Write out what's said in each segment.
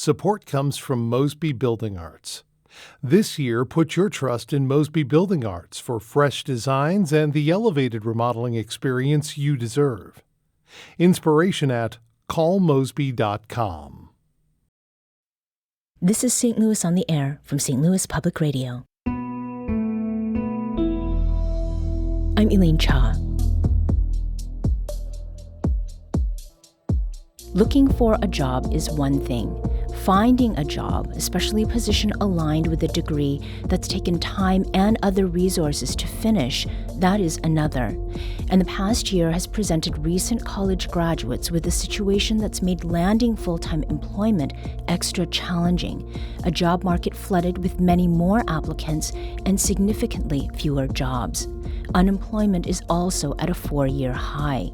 support comes from Mosby Building Arts. This year, put your trust in Mosby Building Arts for fresh designs and the elevated remodeling experience you deserve. Inspiration at callmosby.com. This is St. Louis on the Air from St. Louis Public Radio. I'm Elaine Cha. Looking for a job is one thing. Finding a job, especially a position aligned with a degree that's taken time and other resources to finish, that is another. And the past year has presented recent college graduates with a situation that's made landing full-time employment extra challenging. A job market flooded with many more applicants and significantly fewer jobs. Unemployment is also at a 4-year high.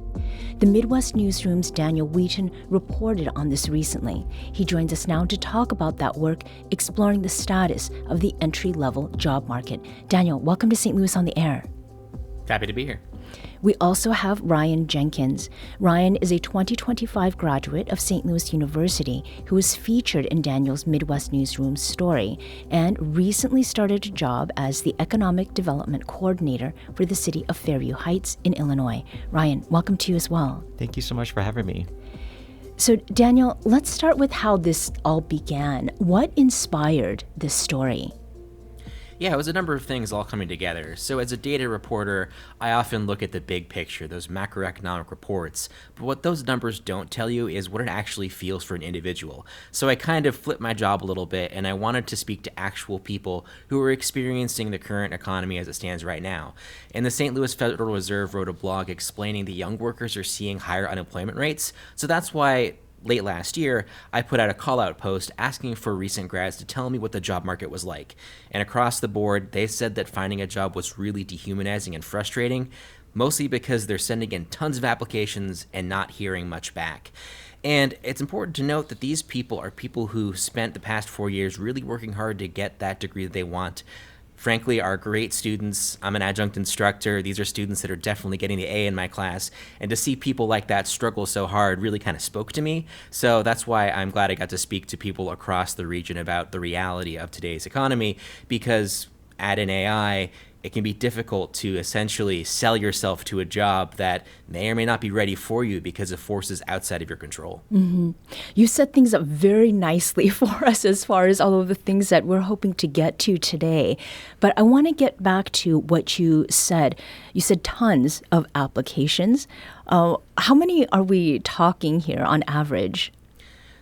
The Midwest Newsroom's Daniel Wheaton reported on this recently. He joins us now to talk about that work, exploring the status of the entry-level job market. Daniel, welcome to St. Louis on the Air. Happy to be here. We also have Ryan Jenkins. Ryan is a 2025 graduate of St. Louis University who was featured in Daniel's Midwest Newsroom story and recently started a job as the Economic Development Coordinator for the city of Fairview Heights in Illinois. Ryan, welcome to you as well. Thank you so much for having me. So, Daniel, let's start with how this all began. What inspired this story? Yeah, it was a number of things all coming together. So as a data reporter, I often look at the big picture, those macroeconomic reports, but what those numbers don't tell you is what it actually feels for an individual. So I kind of flipped my job a little bit, and I wanted to speak to actual people who are experiencing the current economy as it stands right now. And the St. Louis Federal Reserve wrote a blog explaining the young workers are seeing higher unemployment rates, so that's why late last year, I put out a call-out post asking for recent grads to tell me what the job market was like. And across the board, they said that finding a job was really dehumanizing and frustrating, mostly because they're sending in tons of applications and not hearing much back. And it's important to note that these people are people who spent the past 4 years really working hard to get that degree that they want. Frankly, are great students. I'm an adjunct instructor. These are students that are definitely getting the A in my class. And to see people like that struggle so hard really kind of spoke to me. So that's why I'm glad I got to speak to people across the region about the reality of today's economy, because add in AI, it can be difficult to essentially sell yourself to a job that may or may not be ready for you because of forces outside of your control. Mm-hmm. You set things up very nicely for us as far as all of the things that we're hoping to get to today. But I want to get back to what you said. You said tons of applications. How many are we talking here on average?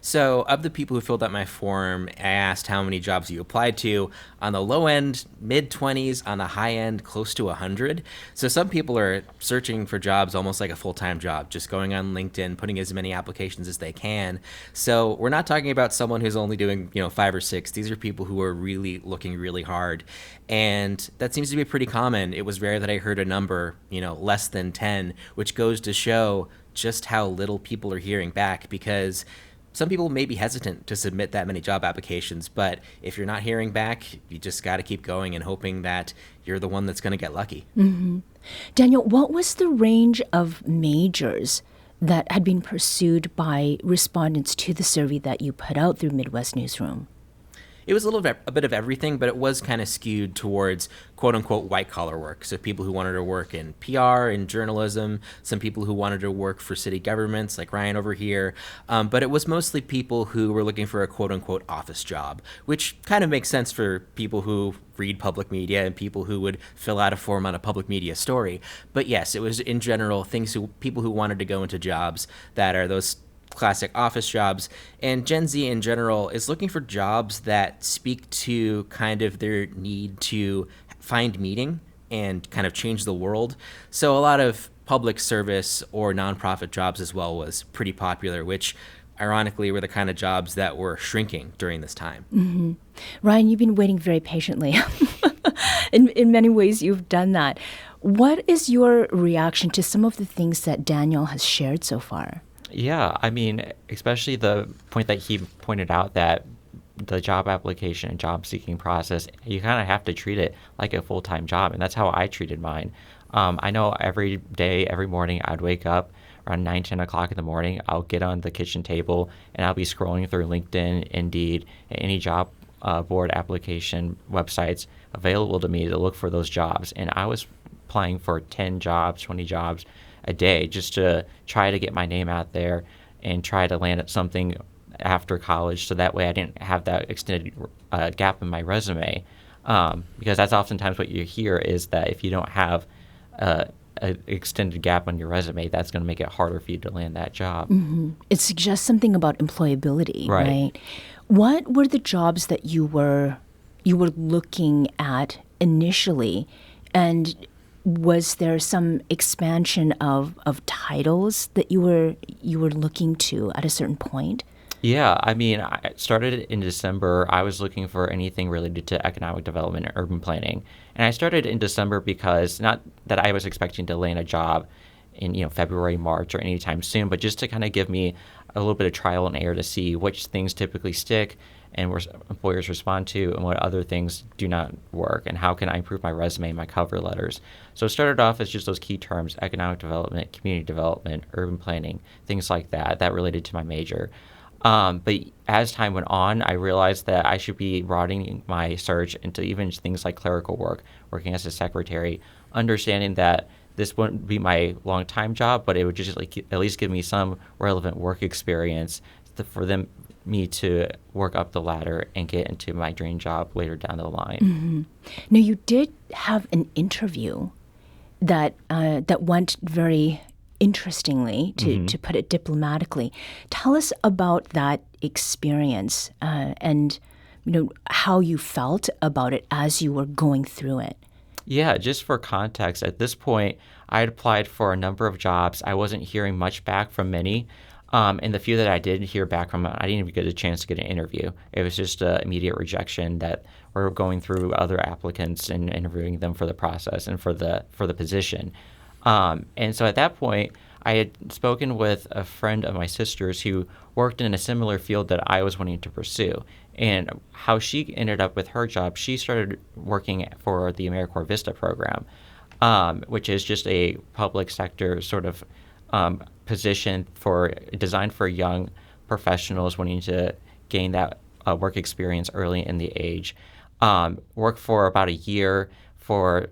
So of the people who filled out my form, I asked how many jobs you applied to. On the low end, mid-20s. On the high end, close to 100. So some people are searching for jobs almost like a full-time job, just going on LinkedIn, putting as many applications as they can. So we're not talking about someone who's only doing 5 or 6. These are people who are really looking really hard. And that seems to be pretty common. It was rare that I heard a number, less than 10, which goes to show just how little people are hearing back, because some people may be hesitant to submit that many job applications, but if you're not hearing back, you just got to keep going and hoping that you're the one that's going to get lucky. Mm-hmm. Daniel, what was the range of majors that had been pursued by respondents to the survey that you put out through Midwest Newsroom? It was a bit of everything, but it was kind of skewed towards quote-unquote white-collar work. So people who wanted to work in PR and journalism, some people who wanted to work for city governments like Ryan over here. But it was mostly people who were looking for a quote-unquote office job, which kind of makes sense for people who read public media and people who would fill out a form on a public media story. But yes, it was in general people who wanted to go into jobs that are those classic office jobs. And Gen Z in general is looking for jobs that speak to kind of their need to find meaning and kind of change the world. So a lot of public service or nonprofit jobs as well was pretty popular, which ironically were the kind of jobs that were shrinking during this time. Mm-hmm. Ryan, you've been waiting very patiently. In many ways, you've done that. What is your reaction to some of the things that Daniel has shared so far? Yeah, I mean, especially the point that he pointed out that the job application and job seeking process, you kind of have to treat it like a full-time job. And that's how I treated mine. I know every day, every morning I'd wake up, around 9, 10 o'clock in the morning, I'll get on the kitchen table and I'll be scrolling through LinkedIn, Indeed, and any job board application websites available to me to look for those jobs. And I was applying for 10 jobs, 20 jobs a day just to try to get my name out there and try to land at something after college, so that way I didn't have that extended gap in my resume. Because that's oftentimes what you hear is that if you don't have an extended gap on your resume, that's going to make it harder for you to land that job. It suggests something about employability, Right. right? What were the jobs that you were looking at initially, and was there some expansion of titles that you were looking to at a certain point? Yeah, I mean, I started in December. I was looking for anything related to economic development and urban planning. And I started in December because not that I was expecting to land a job in, February, March, or anytime soon, but just to kind of give me a little bit of trial and error to see which things typically stick and where employers respond to and what other things do not work, and how can I improve my resume and my cover letters. So it started off as just those key terms: economic development, community development, urban planning, things like that related to my major. But as time went on, I realized that I should be broadening my search into even things like clerical work, working as a secretary, understanding that this wouldn't be my long-time job, but it would just at least give me some relevant work experience for me to work up the ladder and get into my dream job later down the line. Now, you did have an interview that went very interestingly, to put it diplomatically. Tell us about that experience and how you felt about it as you were going through it. Yeah, just for context, at this point, I had applied for a number of jobs. I wasn't hearing much back from many. And the few that I did hear back from, I didn't even get a chance to get an interview. It was just an immediate rejection that we're going through other applicants and interviewing them for the process and for the position. And so at that point, I had spoken with a friend of my sister's who worked in a similar field that I was wanting to pursue. And how she ended up with her job, she started working for the AmeriCorps Vista program, which is just a public sector sort of position designed for young professionals wanting to gain that work experience early in the age. Worked for about a year. For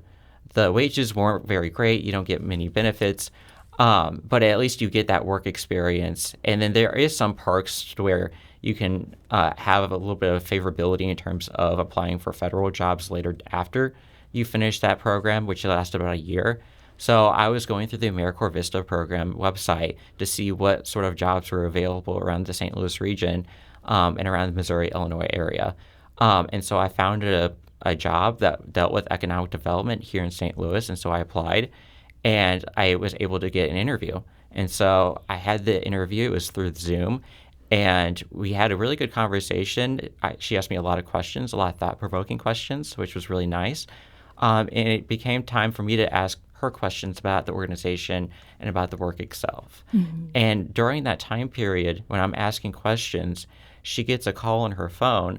the wages weren't very great. You don't get many benefits, but at least you get that work experience. And then there is some perks to where you can have a little bit of favorability in terms of applying for federal jobs later after you finish that program, which lasted about a year. So I was going through the AmeriCorps Vista program website to see what sort of jobs were available around the St. Louis region and around the Missouri, Illinois area. And so I found a job that dealt with economic development here in St. Louis, and so I applied, and I was able to get an interview. And so I had the interview. It was through Zoom, and we had a really good conversation. She asked me a lot of questions, a lot of thought-provoking questions, which was really nice. And it became time for me to ask her questions about the organization and about the work itself. And during that time period, when I'm asking questions, she gets a call on her phone,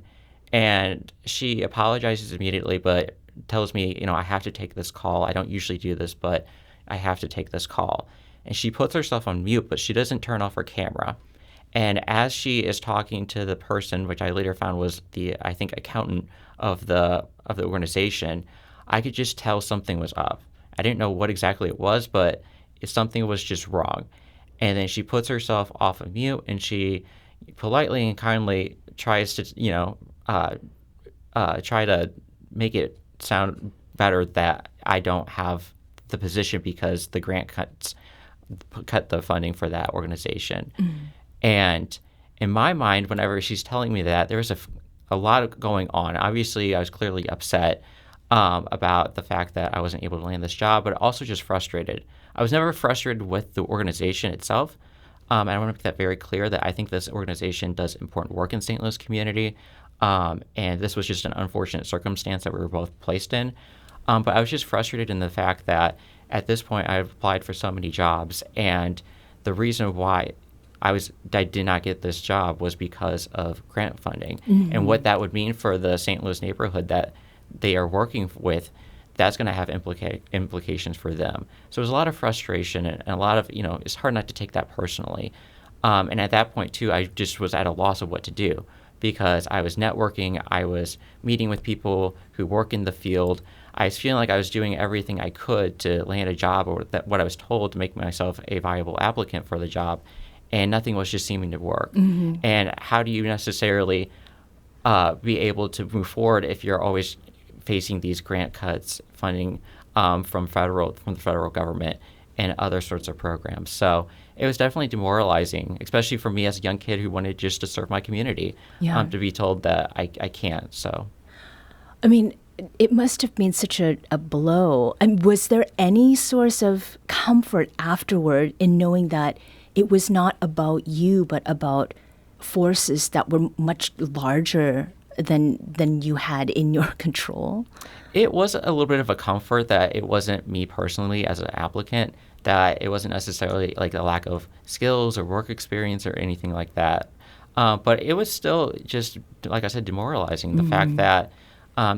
and she apologizes immediately, but tells me, I have to take this call. I don't usually do this, but I have to take this call. And she puts herself on mute, but she doesn't turn off her camera. And as she is talking to the person, which I later found was I think, accountant of the organization, I could just tell something was up. I didn't know what exactly it was, but something was just wrong. And then she puts herself off of mute, and she politely and kindly tries to, try to make it sound better that I don't have the position because the grant cut the funding for that organization. And in my mind, whenever she's telling me that, there was a lot going on. Obviously, I was clearly upset about the fact that I wasn't able to land this job, but also just frustrated. I was never frustrated with the organization itself. I want to make that very clear that I think this organization does important work in St. Louis community, and this was just an unfortunate circumstance that we were both placed in. But I was just frustrated in the fact that at this point I applied for so many jobs, and the reason why I did not get this job was because of grant funding and what that would mean for the St. Louis neighborhood that they are working with. that's going to have implications for them. So there's a lot of frustration and a lot of, it's hard not to take that personally. And at that point, too, I just was at a loss of what to do because I was networking, I was meeting with people who work in the field. I was feeling like I was doing everything I could to land a job or what I was told to make myself a viable applicant for the job, and nothing was just seeming to work. Mm-hmm. And how do you necessarily be able to move forward if you're always facing these grant cuts, funding from the federal government and other sorts of programs? So it was definitely demoralizing, especially for me as a young kid who wanted just to serve my community, to be told that I can't. So, I mean, it must have been such a blow. And was there any source of comfort afterward in knowing that it was not about you, but about forces that were much larger than you had in your control? It was a little bit of a comfort that it wasn't me personally as an applicant, that it wasn't necessarily like a lack of skills or work experience or anything like that. But it was still just, like I said, demoralizing. The fact that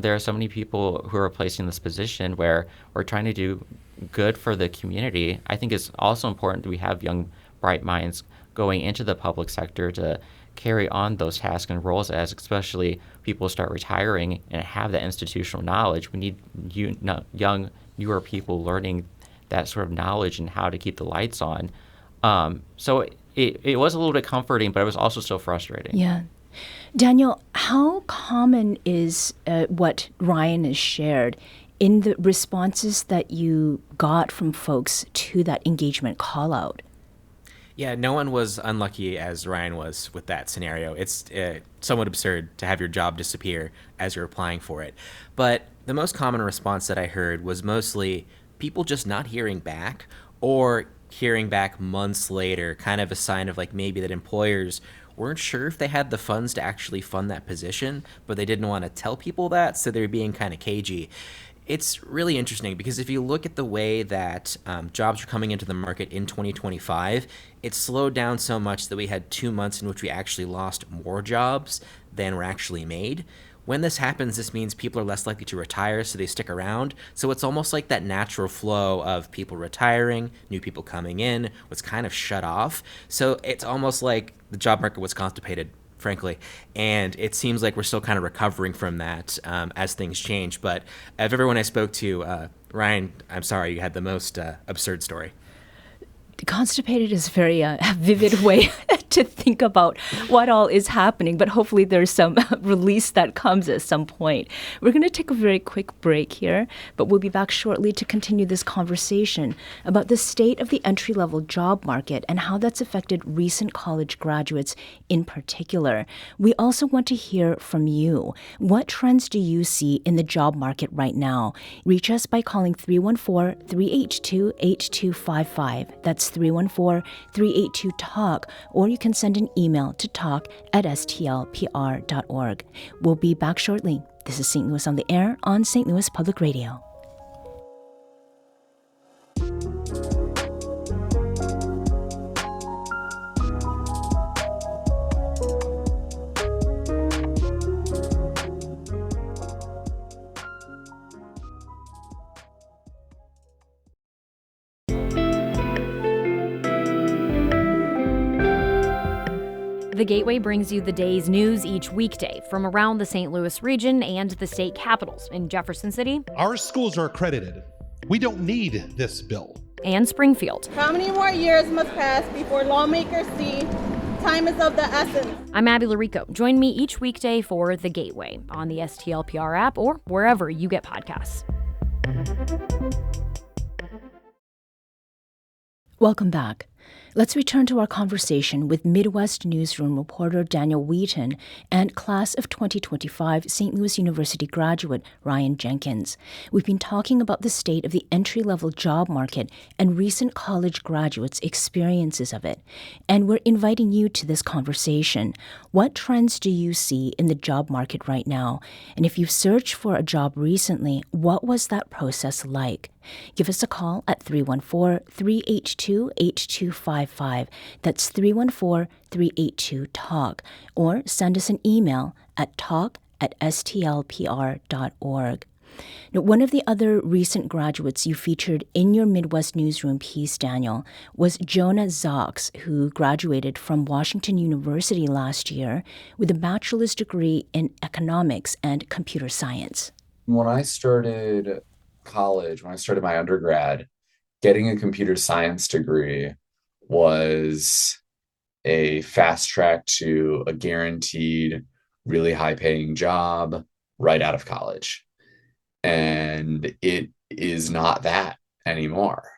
there are so many people who are placed in this position where we're trying to do good for the community. I think it's also important that we have young, bright minds going into the public sector to carry on those tasks and roles as especially people start retiring and have that institutional knowledge. We need young, newer people learning that sort of knowledge and how to keep the lights on. So it was a little bit comforting, but it was also still frustrating. Yeah. Daniel, how common is what Ryan has shared in the responses that you got from folks to that engagement call out? Yeah, no one was unlucky as Ryan was with that scenario. It's somewhat absurd to have your job disappear as you're applying for it. But the most common response that I heard was mostly people just not hearing back, or hearing back months later, kind of a sign of like maybe that employers weren't sure if they had the funds to actually fund that position, but they didn't want to tell people that, so they're being kind of cagey. It's really interesting because if you look at the way that jobs are coming into the market in 2025, it slowed down so much that we had 2 months in which we actually lost more jobs than were actually made. When this happens, this means people are less likely to retire, so they stick around. So it's almost like that natural flow of people retiring, new people coming in, was kind of shut off. So it's almost like the job market was constipated, frankly. And it seems like we're still kind of recovering from that as things change. But of everyone I spoke to, Ryan, I'm sorry, you had the most absurd story. Constipated is a very vivid way to think about what all is happening, but hopefully there's some release that comes at some point. We're going to take a very quick break here, but we'll be back shortly to continue this conversation about the state of the entry-level job market and how that's affected recent college graduates in particular. We also want to hear from you. What trends do you see in the job market right now? Reach us by calling 314-382-8255. That's 314-382-TALK, or you can send an email to talk@stlpr.org. We'll be back shortly. This is St. Louis on the Air on St. Louis Public Radio. The Gateway brings you the day's news each weekday from around the St. Louis region and the state capitals in Jefferson City. Our schools are accredited. We don't need this bill. And Springfield. How many more years must pass before lawmakers see time is of the essence? I'm Abby Larico. Join me each weekday for The Gateway on the STLPR app or wherever you get podcasts. Welcome back. Let's return to our conversation with Midwest Newsroom reporter Daniel Wheaton and Class of 2025 St. Louis University graduate Ryan Jenkins. We've been talking about the state of the entry-level job market and recent college graduates' experiences of it. And we're inviting you to this conversation. What trends do you see in the job market right now? And if you've searched for a job recently, what was that process like? Give us a call at 314-382-8255. That's 314-382-TALK. Or send us an email at talk@stlpr.org. Now, one of the other recent graduates you featured in your Midwest Newsroom piece, Daniel, was Jonah Zox, who graduated from Washington University last year with a bachelor's degree in economics and computer science. When I started college, when I started my undergrad, getting a computer science degree was a fast track to a guaranteed, really high paying job right out of college. And it is not that anymore.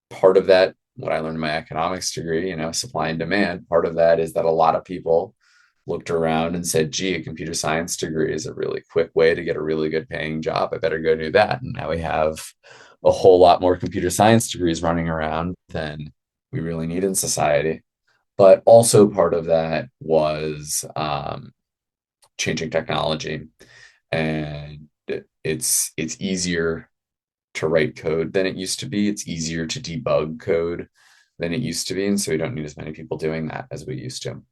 Part of that, what I learned in my economics degree, supply and demand, part of that is that a lot of people looked around and said, gee, a computer science degree is a really quick way to get a really good paying job. I better go do that. And now we have a whole lot more computer science degrees running around than we really need in society. But also part of that was changing technology. And it's easier to write code than it used to be. It's easier to debug code than it used to be. And so we don't need as many people doing that as we used to.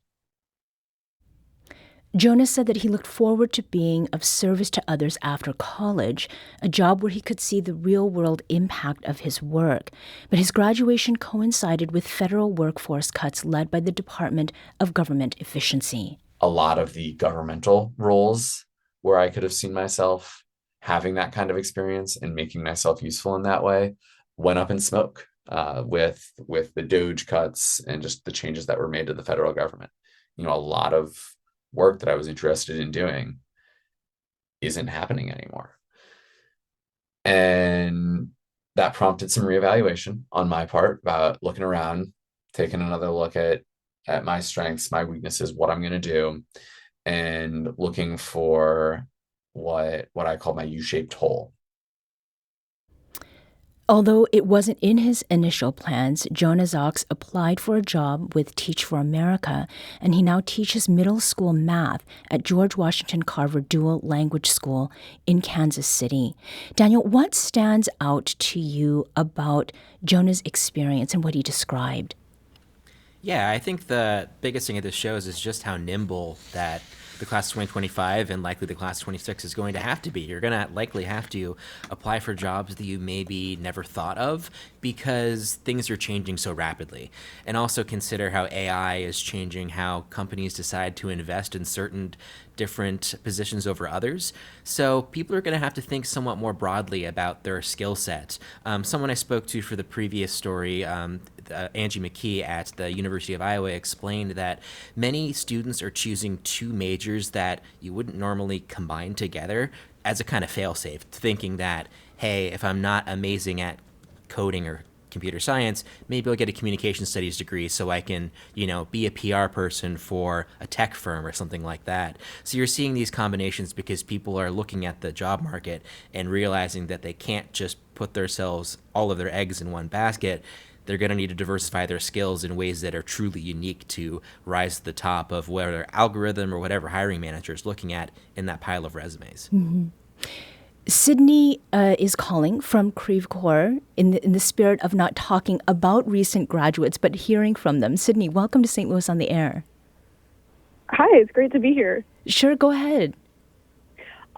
Jonas said that he looked forward to being of service to others after college, a job where he could see the real-world impact of his work. But his graduation coincided with federal workforce cuts led by the Department of Government Efficiency. A lot of the governmental roles where I could have seen myself having that kind of experience and making myself useful in that way went up in smoke with the DOGE cuts and just the changes that were made to the federal government. A lot of work that I was interested in doing isn't happening anymore. And that prompted some reevaluation on my part about looking around, taking another look at my strengths, my weaknesses, what I'm going to do, and looking for what I call my U-shaped hole. Although it wasn't in his initial plans, Jonah Zox applied for a job with Teach for America, and he now teaches middle school math at George Washington Carver Dual Language School in Kansas City. Daniel, what stands out to you about Jonah's experience and what he described? Yeah, I think the biggest thing that this shows is just how nimble that the class of 2025 and likely the class of 26 is going to have to be. You're going to likely have to apply for jobs that you maybe never thought of because things are changing so rapidly. And also consider how AI is changing how companies decide to invest in certain different positions over others. So people are going to have to think somewhat more broadly about their skill set. Someone I spoke to for the previous story, Angie McKee at the University of Iowa, explained that many students are choosing two majors that you wouldn't normally combine together as a kind of fail-safe, thinking that, hey, if I'm not amazing at coding or computer science, maybe I'll get a communication studies degree so I can, be a PR person for a tech firm or something like that. So you're seeing these combinations because people are looking at the job market and realizing that they can't just put all of their eggs in one basket. They're going to need to diversify their skills in ways that are truly unique to rise to the top of whatever algorithm or whatever hiring manager is looking at in that pile of resumes. Mm-hmm. Sydney is calling from Creve Coeur in the spirit of not talking about recent graduates, but hearing from them. Sydney, welcome to St. Louis on the Air. Hi, it's great to be here. Sure, go ahead.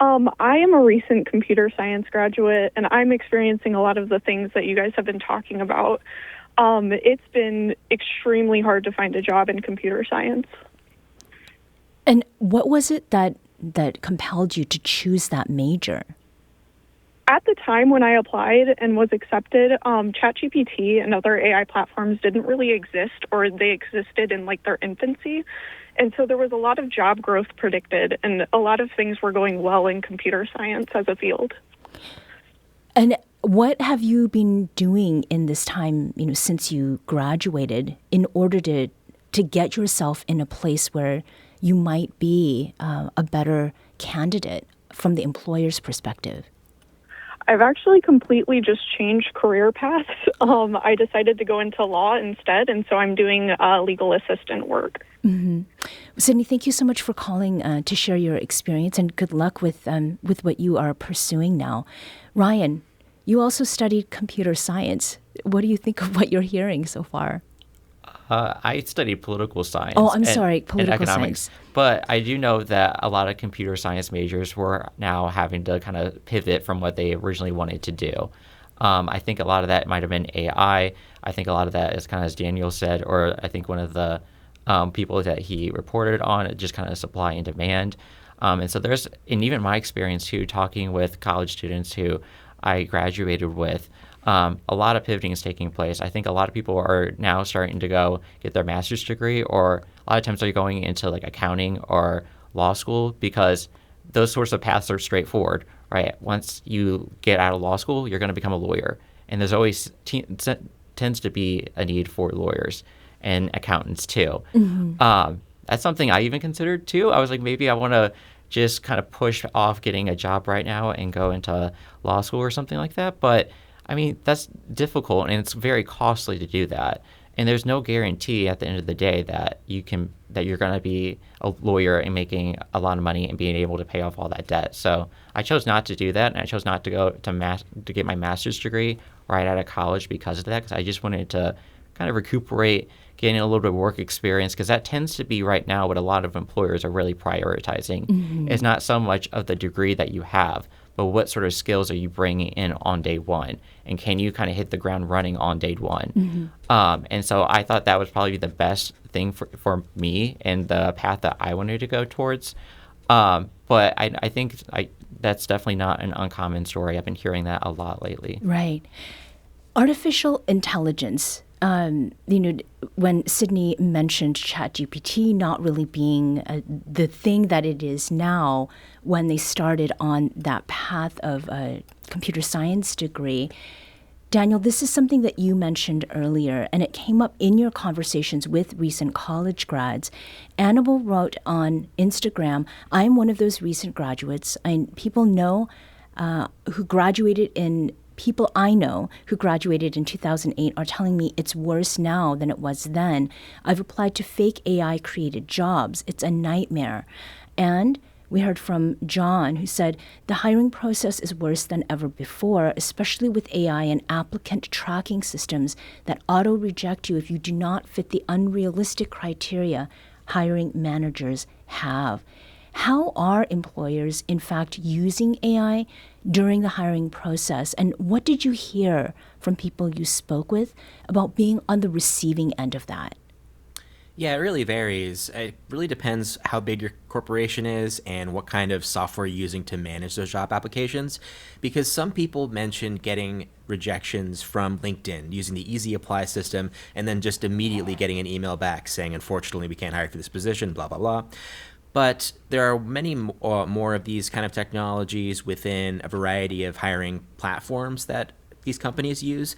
I am a recent computer science graduate, and I'm experiencing a lot of the things that you guys have been talking about. It's been extremely hard to find a job in computer science. And what was it that compelled you to choose that major? At the time when I applied and was accepted, ChatGPT and other AI platforms didn't really exist, or they existed in their infancy. And so there was a lot of job growth predicted, and a lot of things were going well in computer science as a field. And what have you been doing in this time, since you graduated, in order to get yourself in a place where you might be a better candidate from the employer's perspective? I've actually completely just changed career paths. I decided to go into law instead, and so I'm doing legal assistant work. Mm-hmm. Sydney, thank you so much for calling to share your experience, and good luck with what you are pursuing now. Ryan, you also studied computer science. What do you think of what you're hearing so far? I studied political science. Oh, I'm and, sorry, and political economics. science. But I do know that a lot of computer science majors were now having to kind of pivot from what they originally wanted to do. I think a lot of that might have been AI. I think a lot of that is kind of, as Daniel said, or I think one of the people that he reported on, just kind of supply and demand. And so and even my experience too, talking with college students who I graduated with, a lot of pivoting is taking place. I think a lot of people are now starting to go get their master's degree, or a lot of times they're going into like accounting or law school because those sorts of paths are straightforward, right? Once you get out of law school, you're going to become a lawyer. And there's always tends to be a need for lawyers and accountants too. That's something I even considered too. I was like, maybe I want to just kind of push off getting a job right now and go into law school or something like that. But I mean, that's difficult and it's very costly to do that. And there's no guarantee at the end of the day that you're going to be a lawyer and making a lot of money and being able to pay off all that debt. So I chose not to do that, and I chose not to go to get my master's degree right out of college because of that, because I just wanted to kind of recuperate, getting a little bit of work experience, because that tends to be right now what a lot of employers are really prioritizing. It's not so much of the degree that you have, but what sort of skills are you bringing in on day one? And can you kind of hit the ground running on day one? And so I thought that was probably the best thing for me and the path that I wanted to go towards. But I think that's definitely not an uncommon story. I've been hearing that a lot lately. Right. Artificial intelligence. When Sydney mentioned ChatGPT not really being the thing that it is now, when they started on that path of a computer science degree, Daniel, this is something that you mentioned earlier, and it came up in your conversations with recent college grads. Annabelle wrote on Instagram, I'm one of those recent graduates. People I know who graduated in 2008 are telling me it's worse now than it was then. I've applied to fake AI-created jobs. It's a nightmare. And we heard from John, who said the hiring process is worse than ever before, especially with AI and applicant tracking systems that auto-reject you if you do not fit the unrealistic criteria hiring managers have. How are employers, in fact, using AI during the hiring process? And what did you hear from people you spoke with about being on the receiving end of that? Yeah, it really varies. It really depends how big your corporation is and what kind of software you're using to manage those job applications. Because some people mentioned getting rejections from LinkedIn using the Easy Apply system and then just immediately getting an email back saying, unfortunately, we can't hire for this position, blah, blah, blah. But there are many more of these kind of technologies within a variety of hiring platforms that these companies use.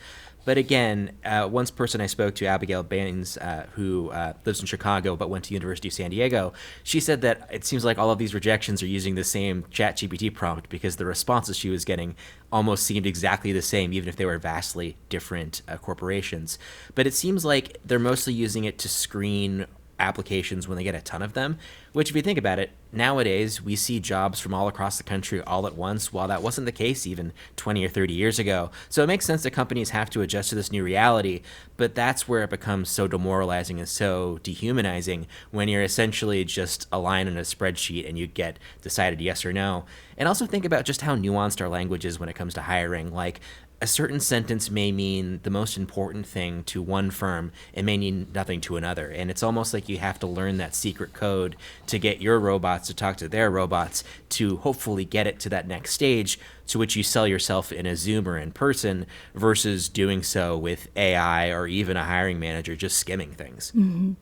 But again, one person I spoke to, Abigail Baines, who lives in Chicago but went to University of San Diego, she said that it seems like all of these rejections are using the same ChatGPT prompt because the responses she was getting almost seemed exactly the same, even if they were vastly different corporations. But it seems like they're mostly using it to screen applications when they get a ton of them, which if you think about it, nowadays we see jobs from all across the country all at once, while that wasn't the case even 20 or 30 years ago. So it makes sense that companies have to adjust to this new reality, but that's where it becomes so demoralizing and so dehumanizing when you're essentially just a line in a spreadsheet and you get decided yes or no. And also think about just how nuanced our language is when it comes to hiring. Like, a certain sentence may mean the most important thing to one firm and may mean nothing to another. And it's almost like you have to learn that secret code to get your robots to talk to their robots to hopefully get it to that next stage to which you sell yourself in a Zoom or in person versus doing so with AI or even a hiring manager just skimming things. Mm-hmm.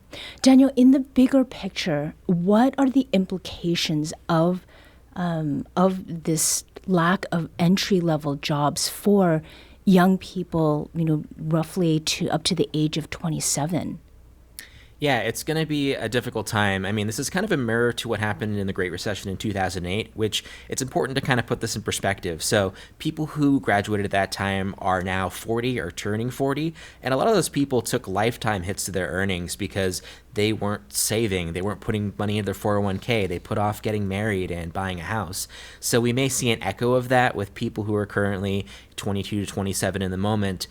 Daniel, in the bigger picture, what are the implications of this lack of entry-level jobs for young people, roughly up to the age of 27? Yeah, it's going to be a difficult time. I mean, this is kind of a mirror to what happened in the Great Recession in 2008, which it's important to kind of put this in perspective. So people who graduated at that time are now 40 or turning 40, and a lot of those people took lifetime hits to their earnings because they weren't saving, they weren't putting money into their 401k, they put off getting married and buying a house. So we may see an echo of that with people who are currently 22 to 27 in the moment.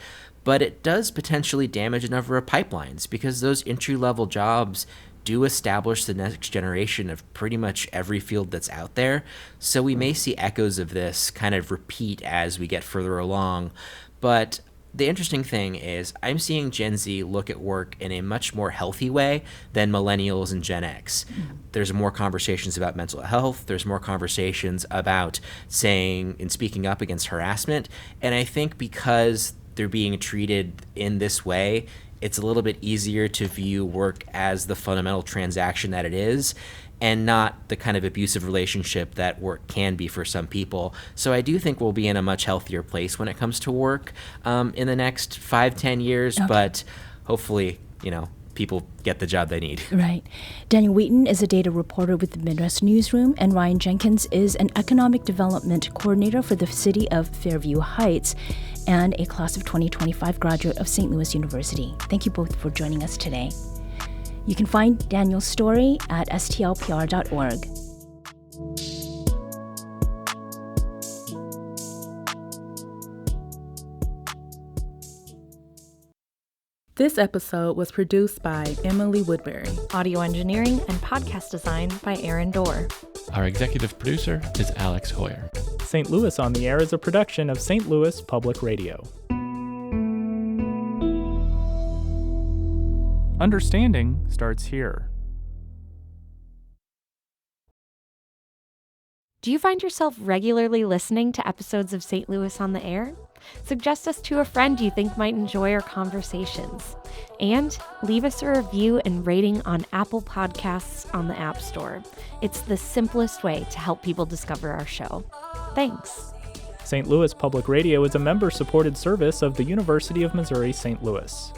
but it does potentially damage a number of pipelines because those entry-level jobs do establish the next generation of pretty much every field that's out there. So we may see echoes of this kind of repeat as we get further along. But the interesting thing is I'm seeing Gen Z look at work in a much more healthy way than millennials and Gen X. There's more conversations about mental health. There's more conversations about saying and speaking up against harassment. And I think because they're being treated in this way, it's a little bit easier to view work as the fundamental transaction that it is and not the kind of abusive relationship that work can be for some people. So I do think we'll be in a much healthier place when it comes to work in the next 5-10 years, but hopefully, people get the job they need. Right. Daniel Wheaton is a data reporter with the Midwest Newsroom, and Ryan Jenkins is an economic development coordinator for the city of Fairview Heights and a class of 2025 graduate of St. Louis University. Thank you both for joining us today. You can find Daniel's story at stlpr.org. This episode was produced by Emily Woodbury. Audio engineering and podcast design by Aaron Dorr. Our executive producer is Alex Hoyer. St. Louis on the Air is a production of St. Louis Public Radio. Understanding starts here. Do you find yourself regularly listening to episodes of St. Louis on the Air? Suggest us to a friend you think might enjoy our conversations. And leave us a review and rating on Apple Podcasts on the App Store. It's the simplest way to help people discover our show. Thanks. St. Louis Public Radio is a member-supported service of the University of Missouri St. Louis.